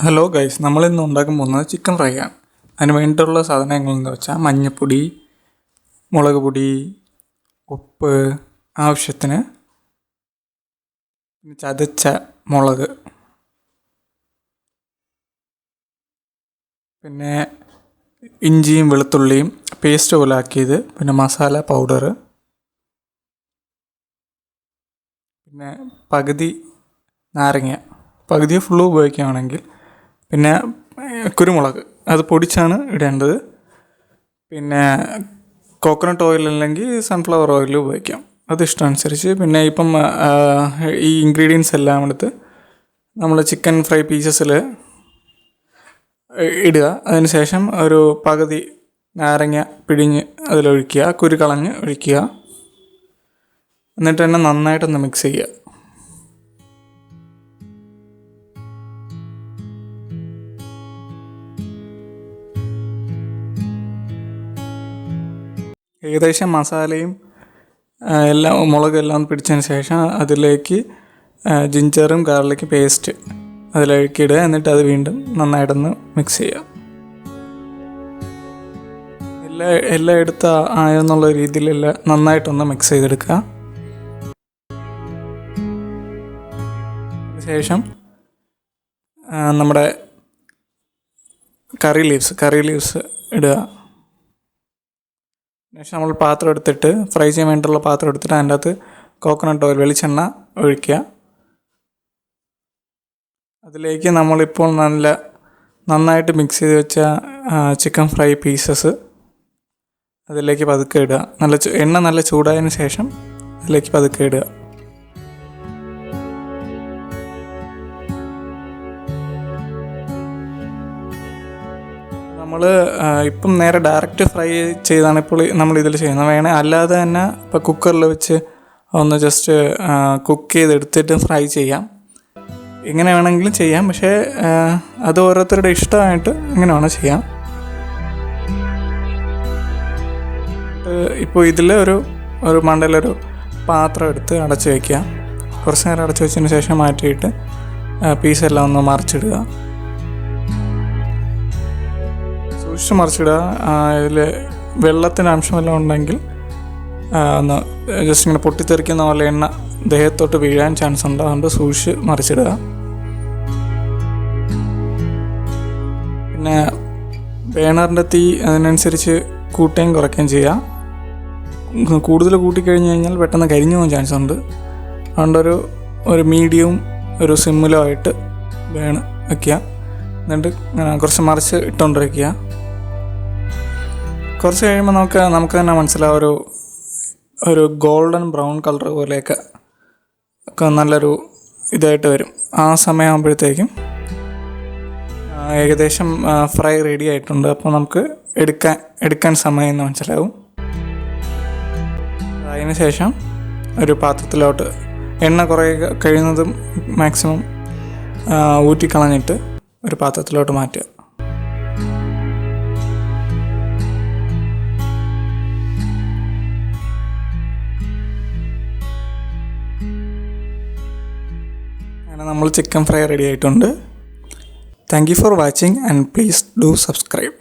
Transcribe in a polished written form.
Hello guys, നമ്മളിന്ന് ഉണ്ടാക്കാൻ പോകുന്നത് ചിക്കൻ ഫ്രൈ ആണ്. അതിന് വേണ്ടിയിട്ടുള്ള സാധനങ്ങളെന്ന് വെച്ചാൽ മഞ്ഞൾപ്പൊടി, മുളക് പൊടി, ഉപ്പ്, ആവശ്യത്തിന് ചതച്ച മുളക്, പിന്നെ ഇഞ്ചിയും വെളുത്തുള്ളിയും പേസ്റ്റ് പോലെ ആക്കിയത്, പിന്നെ മസാല പൗഡർ, പിന്നെ പകുതി നാരങ്ങ, പകുതി ഫുള്ള് ഉപയോഗിക്കുകയാണെങ്കിൽ, പിന്നെ കുരുമുളക് അത് പൊടിച്ചാണ് ഇടേണ്ടത്. പിന്നെ കോക്കനട്ട് ഓയിൽ അല്ലെങ്കിൽ സൺഫ്ലവർ ഓയിൽ ഉപയോഗിക്കാം, അത് ഇഷ്ടമനുസരിച്ച്. പിന്നെ ഇപ്പം ഈ ഇൻഗ്രീഡിയൻസ് എല്ലാം എടുത്ത് നമ്മൾ ചിക്കൻ ഫ്രൈ പീസസിൽ ഇടുക. അതിന് ശേഷം ഒരു പകുതി നാരങ്ങ പിഴിഞ്ഞ് അതിലൊഴിക്കുക, കുരു കളഞ്ഞ് ഒഴിക്കുക. എന്നിട്ട് തന്നെ നന്നായിട്ടൊന്ന് മിക്സ് ചെയ്യുക. ഏകദേശം മസാലയും എല്ലാം മുളകെല്ലാം പിടിച്ചതിന് ശേഷം അതിലേക്ക് ജിഞ്ചറും ഗാർലിക് പേസ്റ്റ് അതിലേക്ക് ഇടുക. എന്നിട്ട് അത് വീണ്ടും നന്നായിട്ടൊന്ന് മിക്സ് ചെയ്യുക. എല്ലാം എടുത്ത് ആയെന്നുള്ള രീതിയിലെല്ലാം നന്നായിട്ടൊന്ന് മിക്സ് ചെയ്തെടുക്കുക. അതിനുശേഷം നമ്മുടെ കറി ലീവ്സ് ഇടുക. ശേഷം നമ്മൾ പാത്രം എടുത്തിട്ട് ഫ്രൈ ചെയ്യാൻ വേണ്ടിയിട്ടുള്ള പാത്രം എടുത്തിട്ട് അതിൻ്റെ അകത്ത് കോക്കനട്ട് ഓയിൽ വെളിച്ചെണ്ണ ഒഴിക്കുക. അതിലേക്ക് നമ്മളിപ്പോൾ നന്നായിട്ട് മിക്സ് ചെയ്ത് വെച്ച ചിക്കൻ ഫ്രൈ പീസസ് അതിലേക്ക് പതുക്കെ ഇടുക. എണ്ണ നല്ല ചൂടായതിന് ശേഷം അതിലേക്ക് പതുക്കെ ഇടുക. നമ്മൾ ഇപ്പം നേരെ ഡയറക്റ്റ് ഫ്രൈ ചെയ്താണ് ഇപ്പോൾ നമ്മളിതിൽ ചെയ്യുന്നത്. വേണേൽ അല്ലാതെ തന്നെ ഇപ്പോൾ കുക്കറിൽ വെച്ച് ഒന്ന് ജസ്റ്റ് കുക്ക് ചെയ്തെടുത്തിട്ട് ഫ്രൈ ചെയ്യാം. എങ്ങനെ വേണമെങ്കിലും ചെയ്യാം, പക്ഷേ അത് ഓരോരുത്തരുടെ ഇഷ്ടമായിട്ട് എങ്ങനെ വേണം ചെയ്യാം. ഇപ്പോൾ ഇതിൽ ഒരു മണ്ടയിലൊരു പാത്രം എടുത്ത് അടച്ച് വയ്ക്കുക. കുറച്ച് നേരം അടച്ച് വെച്ചതിന് ശേഷം മാറ്റിയിട്ട് പീസെല്ലാം ഒന്ന് മറിച്ചിടുക. സൂക്ഷിച്ച് മറിച്ചിടുക. ഇതിൽ വെള്ളത്തിൻ്റെ അംശമെല്ലാം ഉണ്ടെങ്കിൽ ഒന്ന് ജസ്റ്റ് ഇങ്ങനെ പൊട്ടിത്തെറിക്കുന്ന പോലെ എണ്ണ ദേഹത്തോട്ട് വീഴാൻ ചാൻസ് ഉണ്ട്. അതുകൊണ്ട് സൂക്ഷിച്ച് മറിച്ചിടുക. പിന്നെ ബേണറിൻ്റെ തീ അതിനനുസരിച്ച് കൂട്ടുകയും കുറയ്ക്കുകയും ചെയ്യുക. കൂടുതൽ കൂട്ടിക്കഴിഞ്ഞ് കഴിഞ്ഞാൽ പെട്ടെന്ന് കരിഞ്ഞു പോകാൻ ചാൻസ് ഉണ്ട്. അതുകൊണ്ട് ഒരു മീഡിയവും ഒരു സിമ്മിലോ ആയിട്ട് വയ്ക്കുക. എന്നിട്ട് കുറച്ച് മറിച്ച് ഇട്ടുകൊണ്ടിരിക്കുക. കുറച്ച് കഴിയുമ്പോൾ നമുക്ക് തന്നെ മനസ്സിലാവും ഒരു ഗോൾഡൻ ബ്രൗൺ കളർ പോലെയൊക്കെ നല്ലൊരു ഇതായിട്ട് വരും. ആ സമയമാകുമ്പോഴത്തേക്കും ഏകദേശം ഫ്രൈ റെഡി ആയിട്ടുണ്ട്. അപ്പോൾ നമുക്ക് എടുക്കാൻ സമയം എന്ന് മനസ്സിലാവും. അതിന് ശേഷം ഒരു പാത്രത്തിലോട്ട് എണ്ണ കുറേ കഴിയുന്നതും മാക്സിമം ഊറ്റിക്കളഞ്ഞിട്ട് ഒരു പാത്രത്തിലോട്ട് മാറ്റുക. അങ്ങനെ നമ്മൾ ചിക്കൻ ഫ്രൈ റെഡി ആയിട്ടുണ്ട്. Thank you for watching and please do subscribe.